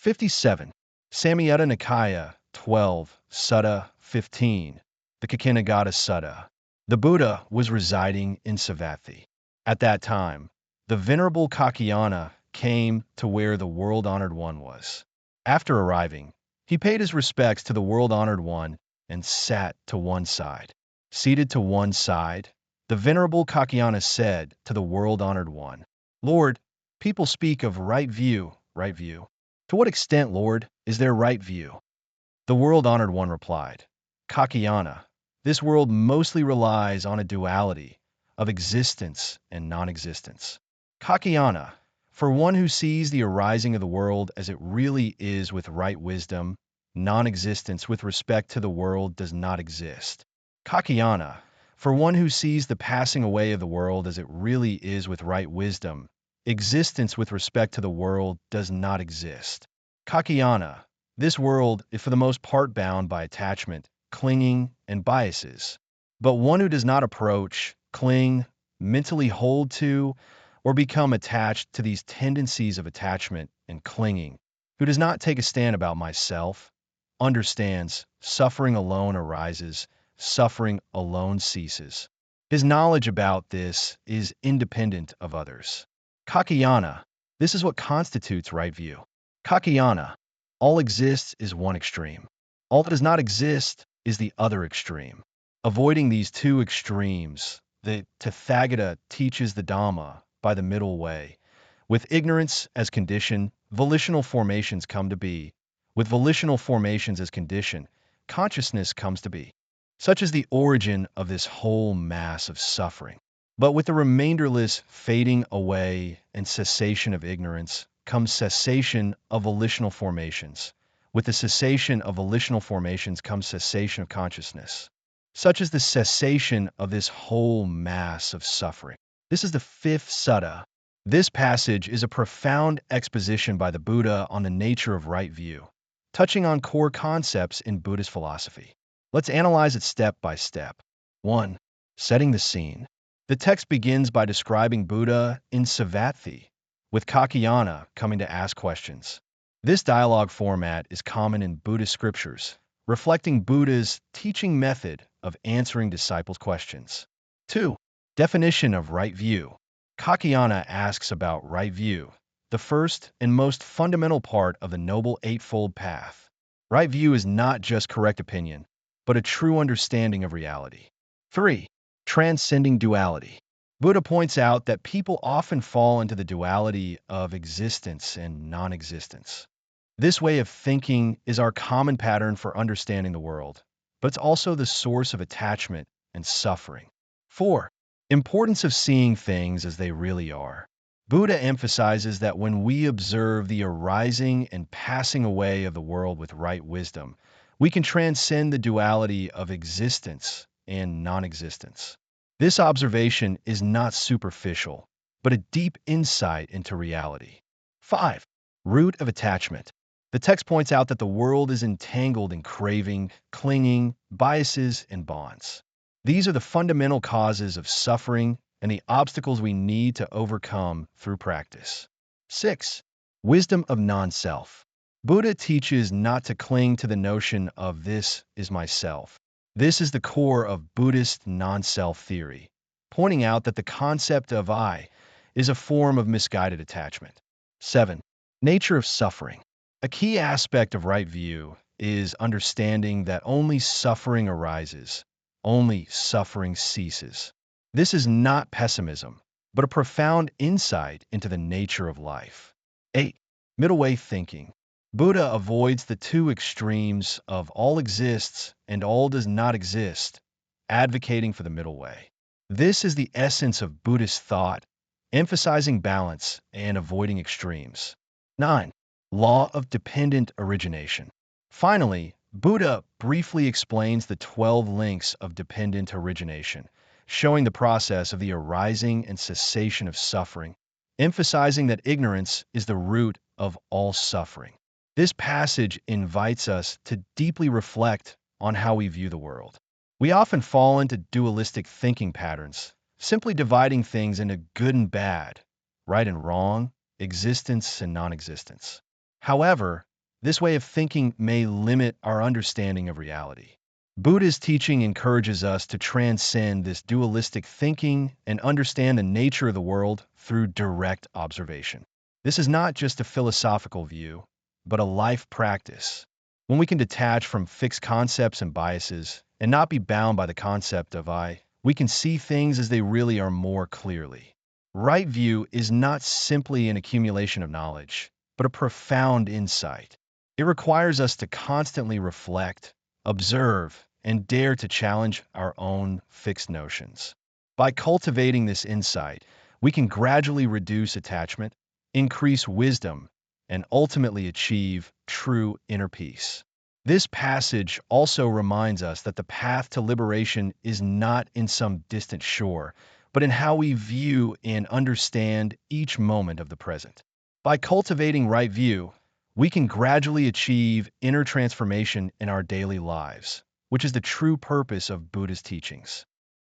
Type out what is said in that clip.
57. Samyutta Nikaya 12, Sutta 15, the Kaccayanagotta Sutta. The Buddha was residing in Savatthi. At that time, the Venerable Kaccayana came to where the world-honored one was. After arriving, he paid his respects to the world-honored one and sat to one side. Seated to one side, the Venerable Kaccayana said to the world-honored one, "Lord, people speak of right view, right view. To what extent, Lord, is there right view?" The world-honored one replied, "Kaccayana, this world mostly relies on a duality of existence and non-existence. Kaccayana, for one who sees the arising of the world as it really is with right wisdom, non-existence with respect to the world does not exist. Kaccayana, for one who sees the passing away of the world as it really is with right wisdom, existence with respect to the world does not exist. Kaccayana, this world is for the most part bound by attachment, clinging, and biases. But one who does not approach, cling, mentally hold to, or become attached to these tendencies of attachment and clinging, who does not take a stand about myself, understands suffering alone arises, suffering alone ceases. His knowledge about this is independent of others. Kaccayana, this is what constitutes right view. Kaccayana, all exists is one extreme. All that does not exist is the other extreme. Avoiding these two extremes, the Tathagata teaches the Dhamma by the middle way. With ignorance as condition, volitional formations come to be. With volitional formations as condition, consciousness comes to be. Such is the origin of this whole mass of suffering. But with the remainderless fading away and cessation of ignorance comes cessation of volitional formations. With the cessation of volitional formations comes cessation of consciousness. Such is the cessation of this whole mass of suffering. This is the fifth sutta. This passage is a profound exposition by the Buddha on the nature of right view, touching on core concepts in Buddhist philosophy. Let's analyze it step by step. 1. Setting the scene. The text begins by describing Buddha in Savatthi, with Kaccayana coming to ask questions. This dialogue format is common in Buddhist scriptures, reflecting Buddha's teaching method of answering disciples' questions. 2. Definition of right view. Kaccayana asks about right view, the first and most fundamental part of the Noble Eightfold Path. Right view is not just correct opinion, but a true understanding of reality. 3. Transcending duality. Buddha points out that people often fall into the duality of existence and non-existence. This way of thinking is our common pattern for understanding the world, but it's also the source of attachment and suffering. 4. Importance of seeing things as they really are. Buddha emphasizes that when we observe the arising and passing away of the world with right wisdom, we can transcend the duality of existence and non-existence. This observation is not superficial, but a deep insight into reality. 5. Root of attachment. The text points out that the world is entangled in craving, clinging, biases, and bonds. These are the fundamental causes of suffering and the obstacles we need to overcome through practice. 6. Wisdom of non-self. Buddha teaches not to cling to the notion of this is myself. This is the core of Buddhist non-self theory, pointing out that the concept of I is a form of misguided attachment. 7. Nature of suffering. A key aspect of right view is understanding that only suffering arises, only suffering ceases. This is not pessimism, but a profound insight into the nature of life. 8. Middle way thinking. Buddha avoids the two extremes of all exists and all does not exist, advocating for the middle way. This is the essence of Buddhist thought, emphasizing balance and avoiding extremes. 9. Law of dependent origination. Finally, Buddha briefly explains the 12 links of dependent origination, showing the process of the arising and cessation of suffering, emphasizing that ignorance is the root of all suffering. This passage invites us to deeply reflect on how we view the world. We often fall into dualistic thinking patterns, simply dividing things into good and bad, right and wrong, existence and non-existence. However, This way of thinking may limit our understanding of reality. Buddha's teaching encourages us to transcend this dualistic thinking and understand the nature of the world through direct observation. This is not just a philosophical view, but a life practice. When we can detach from fixed concepts and biases and not be bound by the concept of I, we can see things as they really are more clearly. Right view is not simply an accumulation of knowledge, but a profound insight. It requires us to constantly reflect, observe, and dare to challenge our own fixed notions. By cultivating this insight, we can gradually reduce attachment, increase wisdom, and ultimately achieve true inner peace. This passage also reminds us that the path to liberation is not in some distant shore, but in how we view and understand each moment of the present. By cultivating right view, we can gradually achieve inner transformation in our daily lives, which is the true purpose of Buddha's teachings.